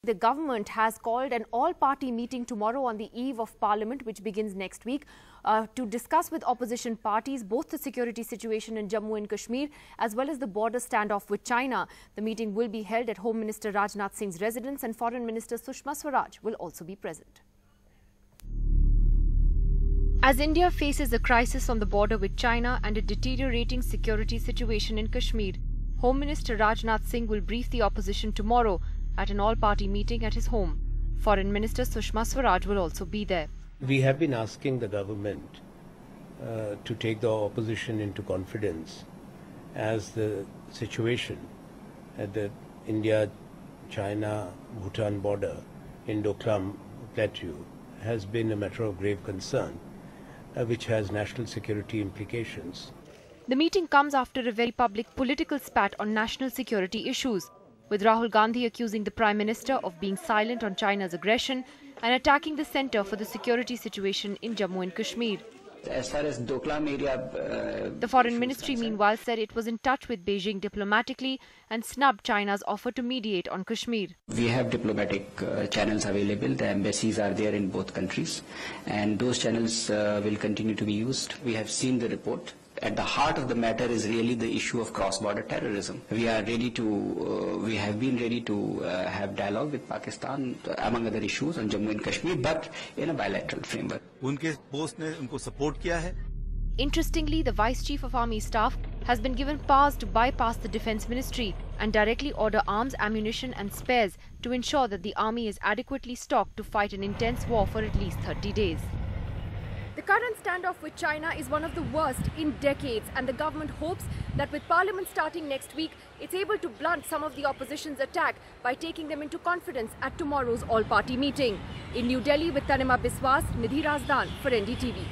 The government has called an all-party meeting tomorrow on the eve of Parliament, which begins next week, to discuss with opposition parties both the security situation in Jammu and Kashmir as well as the border standoff with China. The meeting will be held at Home Minister Rajnath Singh's residence, and Foreign Minister Sushma Swaraj will also be present. As India faces a crisis on the border with China and a deteriorating security situation in Kashmir, Home Minister Rajnath Singh will brief the opposition tomorrow at an all-party meeting at his home. Foreign Minister Sushma Swaraj will also be there. We have been asking the government to take the opposition into confidence, as the situation at the India-China-Bhutan border in Doklam Plateau has been a matter of grave concern, which has national security implications. The meeting comes after a very public political spat on national security issues, with Rahul Gandhi accusing the Prime Minister of being silent on China's aggression and attacking the centre for the security situation in Jammu and Kashmir. As far as Doklam area, the Foreign Ministry meanwhile said it was in touch with Beijing diplomatically and snubbed China's offer to mediate on Kashmir. We have diplomatic channels available. The embassies are there in both countries, and those channels will continue to be used. We have seen the report. At the heart of the matter is really the issue of cross-border terrorism. We are ready to, we have been ready to have dialogue with Pakistan, among other issues, on Jammu and Kashmir, but in a bilateral framework. उनके post ने उनको support किया है. Interestingly, the Vice Chief of Army Staff has been given powers to bypass the Defence Ministry and directly order arms, ammunition and spares to ensure that the army is adequately stocked to fight an intense war for at least 30 days. The current standoff with China is one of the worst in decades, and the government hopes that with Parliament starting next week, it's able to blunt some of the opposition's attack by taking them into confidence at tomorrow's all-party meeting. In New Delhi with Tanima Biswas, Nidhi Razdan for NDTV.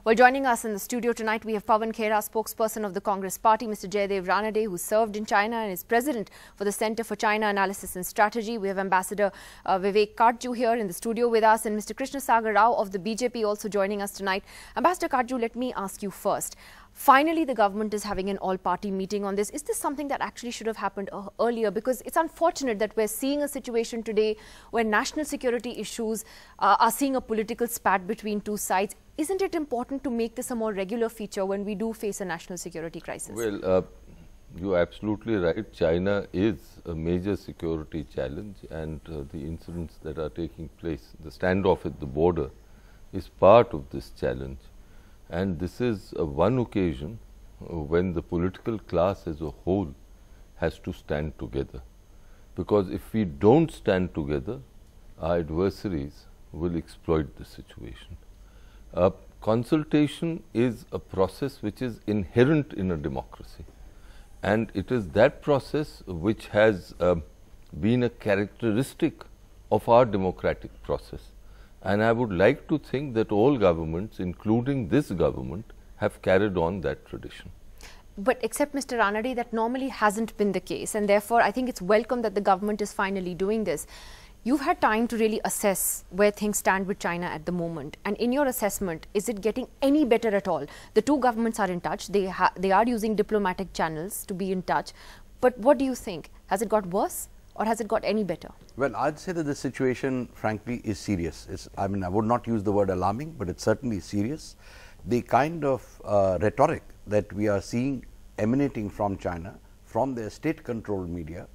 Well, joining us in the studio tonight, we have Pawan Khera, spokesperson of the Congress Party, Mr. Jaydev Ranade, who served in China and is president for the Centre for China Analysis and Strategy. We have Ambassador Vivek Karju here in the studio with us, and Mr. Krishna Sagar Rao of the BJP also joining us tonight. Ambassador Karju, let me ask you first. Finally, the government is having an all-party meeting on this. Is this something that actually should have happened earlier? Because it's unfortunate that we're seeing a situation today where national security issues are seeing a political spat between two sides. Isn't it important to make this a more regular feature when we do face a national security crisis? Well, you're absolutely right. China is a major security challenge, and the incidents that are taking place, the standoff at the border, is part of this challenge. And this is one occasion when the political class as a whole has to stand together. Because if we don't stand together, our adversaries will exploit the situation. Consultation is a process which is inherent in a democracy. And it is that process which has been a characteristic of our democratic process. And I would like to think that all governments, including this government, have carried on that tradition. But except Mr. Ranade, that normally hasn't been the case, and therefore I think it's welcome that the government is finally doing this. You've had time to really assess where things stand with China at the moment, and in your assessment, is it getting any better at all? The two governments are in touch, they are using diplomatic channels to be in touch, but what do you think? Has it got worse? Or has it got any better? Well, I'd say that the situation, frankly, is serious. I mean, I would not use the word alarming, but it's certainly serious. The kind of rhetoric that we are seeing emanating from China, from their state-controlled media,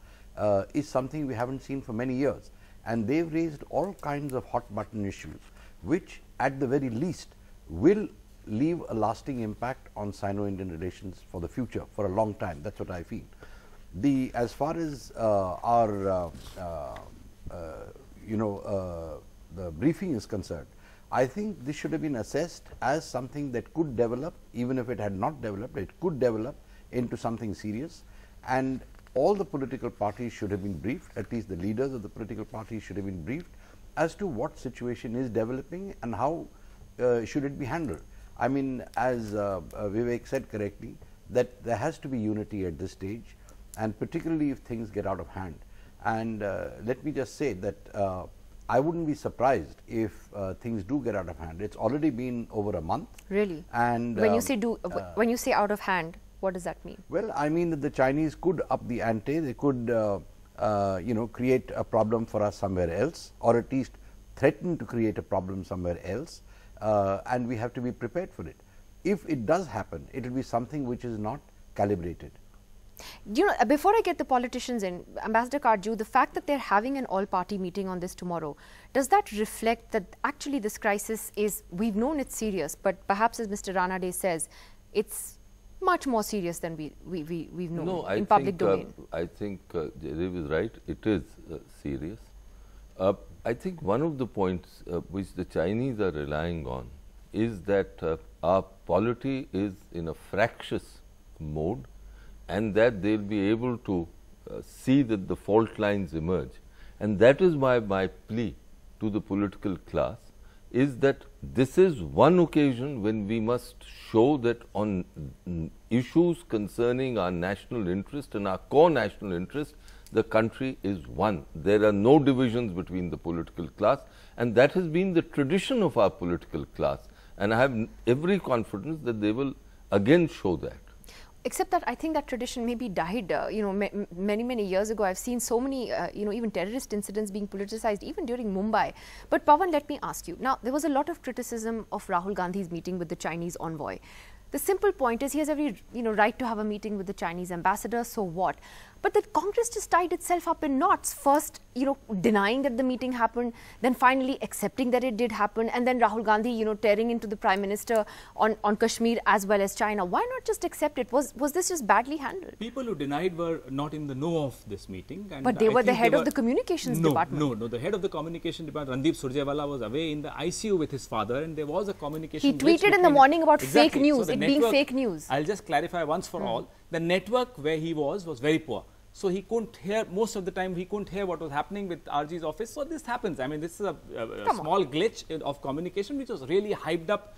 is something we haven't seen for many years. And they've raised all kinds of hot-button issues, which, at the very least, will leave a lasting impact on Sino-Indian relations for the future, for a long time. That's what I feel. As far as the briefing is concerned, I think this should have been assessed as something that could develop, even if it had not developed, it could develop into something serious, and all the political parties should have been briefed, at least the leaders of the political parties should have been briefed as to what situation is developing and how should it be handled. I mean, as Vivek said correctly, that there has to be unity at this stage, and particularly if things get out of hand. And let me just say that I wouldn't be surprised if things do get out of hand. It's already been over a month. Really? And when you say when you say out of hand, what does that mean? Well, I mean that the Chinese could up the ante. They could create a problem for us somewhere else, or at least threaten to create a problem somewhere else, and we have to be prepared for it. If it does happen, it will be something which is not calibrated. Before I get the politicians in, Ambassador Kardju, the fact that they're having an all-party meeting on this tomorrow, does that reflect that actually this crisis is, we've known it's serious, but perhaps as Mr. Ranade says, it's much more serious than we've known in public domain? I think Jaidev is right. It is serious. I think one of the points which the Chinese are relying on is that our polity is in a fractious mode, and that they will be able to see that the fault lines emerge. And that is why my plea to the political class is that this is one occasion when we must show that on issues concerning our national interest and our core national interest, the country is one. There are no divisions between the political class, and that has been the tradition of our political class. And I have every confidence that they will again show that. Except that I think that tradition maybe died, many years ago. I've seen so many, even terrorist incidents being politicized, even during Mumbai. But Pawan, let me ask you. Now, there was a lot of criticism of Rahul Gandhi's meeting with the Chinese envoy. The simple point is he has every right to have a meeting with the Chinese ambassador, so what? But the Congress just tied itself up in knots. First, denying that the meeting happened, then finally accepting that it did happen, and then Rahul Gandhi, tearing into the Prime Minister on Kashmir as well as China. Why not just accept it? Was this just badly handled? People who denied were not in the know of this meeting. And but they were the head of the communications department. No, the head of the communication department, Randeep Surjewala, was away in the ICU with his father, and there was a communication. He tweeted in the morning about fake news, so it being fake news. I'll just clarify once for all. The network where he was very poor. So he couldn't hear, most of the time he couldn't hear what was happening with RG's office. So this happens. I mean, this is a small glitch of communication which was really hyped up.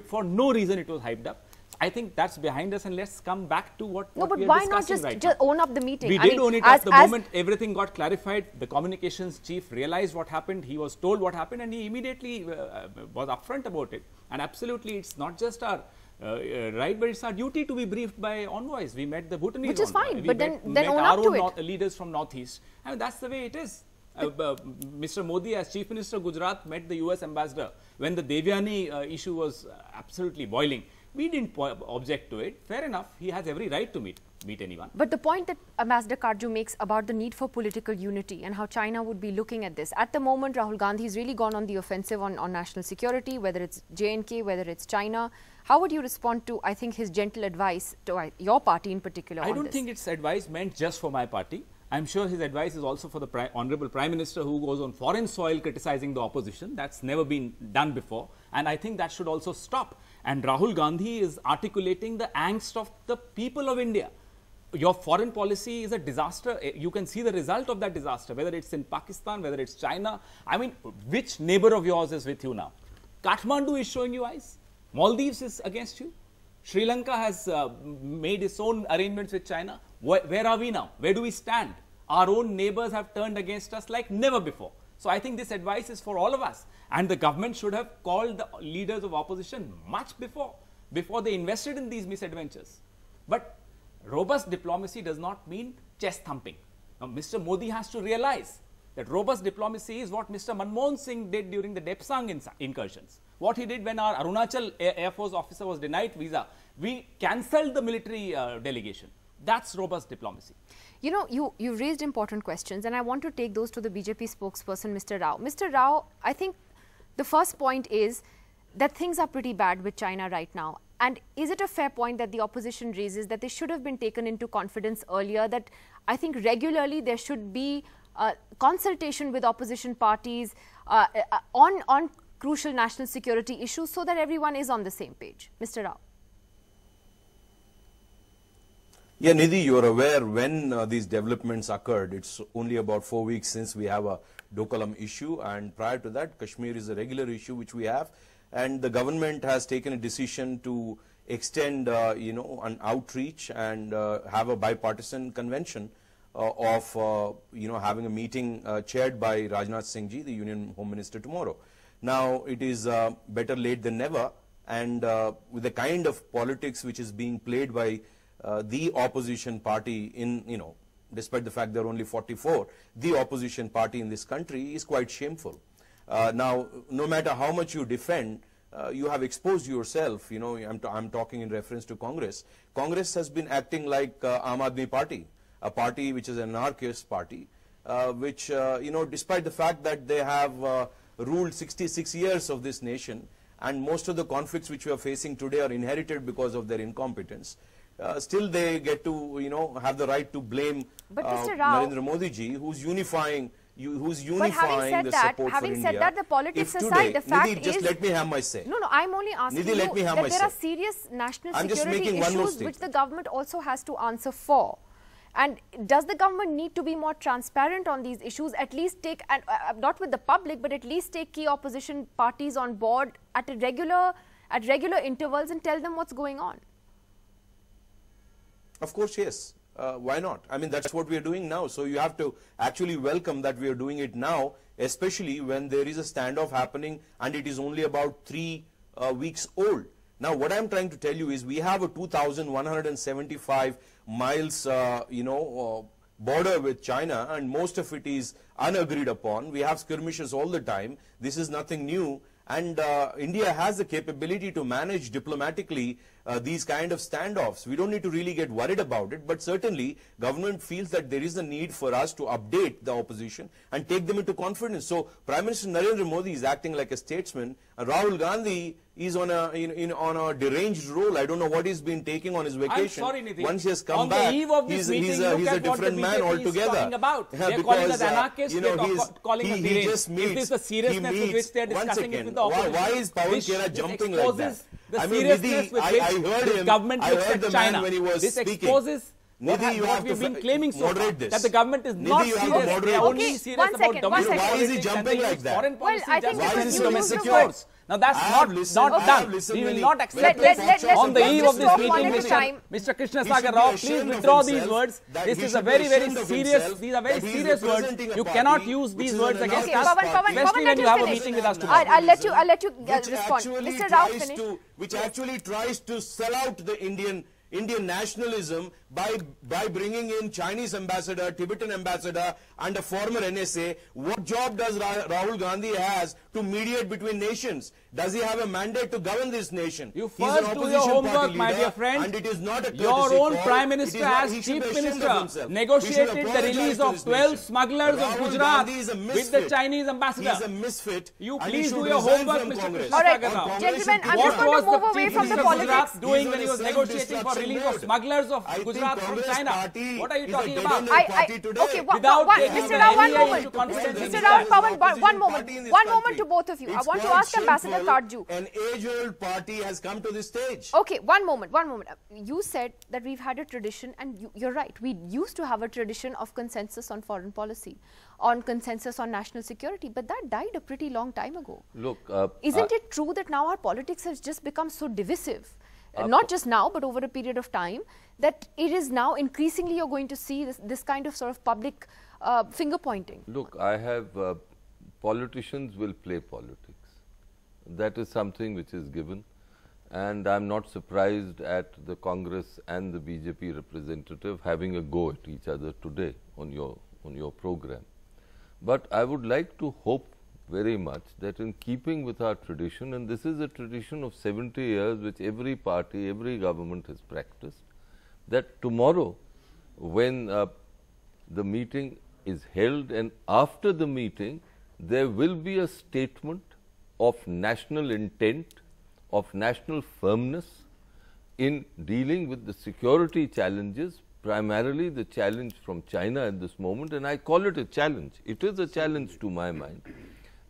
For no reason it was hyped up. I think that's behind us, and let's come back to what we are discussing right now. No, but why not just own up the meeting? We did own it up the moment everything got clarified. The communications chief realized what happened. He was told what happened, and he immediately was upfront about it. And absolutely, it's not just our right, but it's our duty to be briefed by envoys. We met the Bhutanese which is envoy. fine, but then own up to it. Leaders from Northeast. I mean, that's the way it is. Mr. Modi, as Chief Minister of Gujarat, met the US ambassador when the Devyani issue was absolutely boiling. We didn't object to it. Fair enough. He has every right to meet anyone. But the point that Ambassador Kardju makes about the need for political unity and how China would be looking at this. At the moment, Rahul Gandhi has really gone on the offensive on national security, whether it's J&K, whether it's China. How would you respond to, I think, his gentle advice to your party in particular? I don't think it's advice meant just for my party. I'm sure his advice is also for the Honorable Prime Minister, who goes on foreign soil criticizing the opposition. That's never been done before. And I think that should also stop. And Rahul Gandhi is articulating the angst of the people of India. Your foreign policy is a disaster. You can see the result of that disaster, whether it's in Pakistan, whether it's China. I mean, which neighbor of yours is with you now? Kathmandu is showing you eyes. Maldives is against you. Sri Lanka has made its own arrangements with China. Where are we now? Where do we stand? Our own neighbors have turned against us like never before. So I think this advice is for all of us. And the government should have called the leaders of opposition much before they invested in these misadventures. But robust diplomacy does not mean chest thumping. Now, Mr. Modi has to realize that robust diplomacy is what Mr. Manmohan Singh did during the Depsang incursions. What he did when our Arunachal Air Force officer was denied visa, we cancelled the military delegation. That's robust diplomacy. You raised important questions, and I want to take those to the BJP spokesperson, Mr. Rao. Mr. Rao, I think the first point is that things are pretty bad with China right now. And is it a fair point that the opposition raises that they should have been taken into confidence earlier, that I think regularly there should be consultation with opposition parties on crucial national security issues so that everyone is on the same page? Mr. Rao. Yeah, Nidhi, you are aware when these developments occurred. It's only about 4 weeks since we have a Dokalam issue, and prior to that, Kashmir is a regular issue which we have, and the government has taken a decision to extend, an outreach and have a bipartisan convention of, having a meeting chaired by Rajnath Singh Ji, the Union Home Minister, tomorrow. Now, it is better late than never, and with the kind of politics which is being played by the opposition party in, despite the fact there are only 44, the opposition party in this country, is quite shameful. Now, no matter how much you defend, you have exposed yourself. You know, I'm talking in reference to Congress. Congress has been acting like Aam Aadmi Party, a party which is an anarchist party, which, you know, despite the fact that they have ruled 66 years of this nation, and most of the conflicts which we are facing today are inherited because of their incompetence. Still they get to, you know, have the right to blame Narendra Modi ji, who's unifying the support for India. Having said that, the politics If aside, the fact Nidhi, just let me have my say. No, I'm only asking Nidhi, let me have that my there are say. serious national I'm just security making one more issues statement. which the government also has to answer for. And does the government need to be more transparent on these issues, at least take, and not with the public, but at least take key opposition parties on board at regular intervals and tell them what's going on? Of course, yes. Why not? I mean, that's what we are doing now. So you have to actually welcome that we are doing it now, especially when there is a standoff happening and it is only about 3 weeks old. Now, what I'm trying to tell you is we have a 2,175 miles, border with China, and most of it is unagreed upon. We have skirmishes all the time. This is nothing new. And India has the capability to manage diplomatically these kind of standoffs. We don't need to really get worried about it, but certainly government feels that there is a need for us to update the opposition and take them into confidence. So Prime Minister Narendra Modi is acting like a statesman. Rahul Gandhi is on a deranged role. I don't know what he's been taking on his vacation. I'm sorry, Nidhi. Once he has come on back, the eve of this he's meeting, a different man altogether. Talking about. They're Because, calling us anarchists, you know, they're calling us deranged. just meets, Is this the seriousness with which they're discussing it with the opposition? Why is Pawan Khera jumping like that? The I mean, seriousness Nidhi, with I which heard this him, government I looks heard at the China. man when he was This speaking. exposes Nidhi, you what have we've to been claiming so far, moderate this. that the government is not Nidhi, you have to serious. moderate They are this. only Okay, serious one about second, one domestic second. Why is he politics, and jumping they like use that? foreign policy Well, I think just Why to is he use domestic the force? force. Now that's I have not listened done. when We will he- not accept when this. let's On the just eve talk of this one meeting, at a time. Mr. Krishna He should Sagar be Rao, please ashamed of withdraw these himself words. that This he is should a be very, very ashamed of serious, himself these are very that he is serious words. representing a You party cannot use which these is words an against anarchist us, party, especially when you have a meeting with us tomorrow. I'll let you which respond. actually Mr. Rao, tries finish. which actually tries to sell out the Indian nationalism by bringing in Chinese ambassador, Tibetan ambassador, and a former NSA. What job does Rahul Gandhi has to mediate between nations? Does he have a mandate to govern this nation? You He's an first do your opposition homework, party my leader, dear friend. and it is not a Your courtesy own call. Prime It Minister, is not- as he should Chief be ashamed of Minister, himself. negotiated He should the apologize release to of this 12 nation. smugglers of Rahul Gujarat Gandhi is a with the misfit. Chinese ambassador. He's a misfit. You and he please should do your resign homework, from Mr. Congress. Krishna All right, Sagar Rao. gentlemen, I'm What just going was to move the away Chief from the Minister of politics. Gujarat doing He's when he on was a negotiating for release of self-destruction smugglers of I think Gujarat from Congress China? party What are you is a talking dead about? end party today. Okay, Without taking Mr. the Rao, one NEA moment. into consideration. Mr. Rao, Pawan, Opposition one party in moment. this One moment country. to both of you. I It's want to quite ask Ambassador shameful. Kardju. An age-old party has come to this stage. Okay, one moment. You said that we've had a tradition, and you're right. We used to have a tradition of consensus on foreign policy, on consensus on national security, but that died a pretty long time ago. Look, Isn't it true that now our politics has just become so divisive? Not just now, but over a period of time, that it is now increasingly you're going to see this kind of sort of public finger pointing. Look, I have politicians will play politics. That is something which is given, and I'm not surprised at the Congress and the BJP representative having a go at each other today on your program. But I would like to hope very much that in keeping with our tradition, and this is a tradition of 70 years which every party, every government has practiced, that tomorrow when the meeting is held and after the meeting there will be a statement of national intent, of national firmness in dealing with the security challenges, primarily the challenge from China at this moment, and I call it a challenge. It is a challenge to my mind.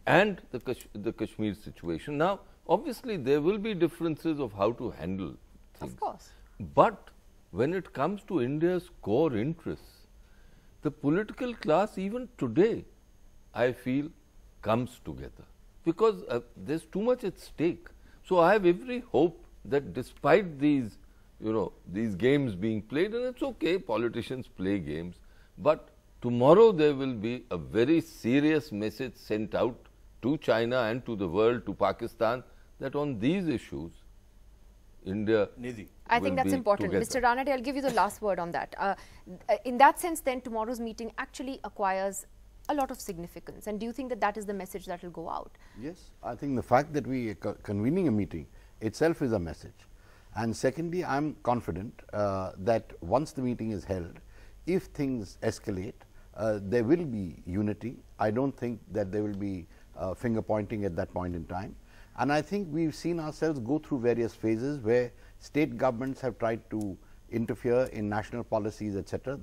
And the Kashmir situation. Now, obviously, there will be differences of how to handle things. Of course. But when it comes to India's core interests, the political class even today, I feel, comes together because there's too much at stake. So I have every hope that despite these, these games being played, and it's okay, politicians play games, but tomorrow there will be a very serious message sent out to China and to the world, to Pakistan, that on these issues, India. Nidhi. I think will that's be important. together. Mr. Ranade, I'll give you the last word on that. In that sense, then, tomorrow's meeting actually acquires a lot of significance. And do you think that that is the message that will go out? Yes, I think the fact that we are convening a meeting itself is a message. And secondly, I am confident that once the meeting is held, if things escalate, there will be unity. I don't think that there will be finger pointing at that point in time. And I think we've seen ourselves go through various phases where state governments have tried to interfere in national policies, etc.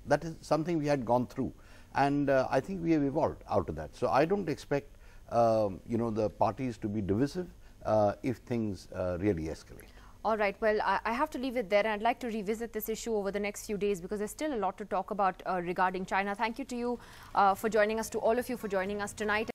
That is something we had gone through, and I think we have evolved out of that. So I don't expect the parties to be divisive if things really escalate. All right. Well, I have to leave it there, and I'd like to revisit this issue over the next few days because there's still a lot to talk about regarding China. Thank you to you for joining us, to all of you for joining us tonight.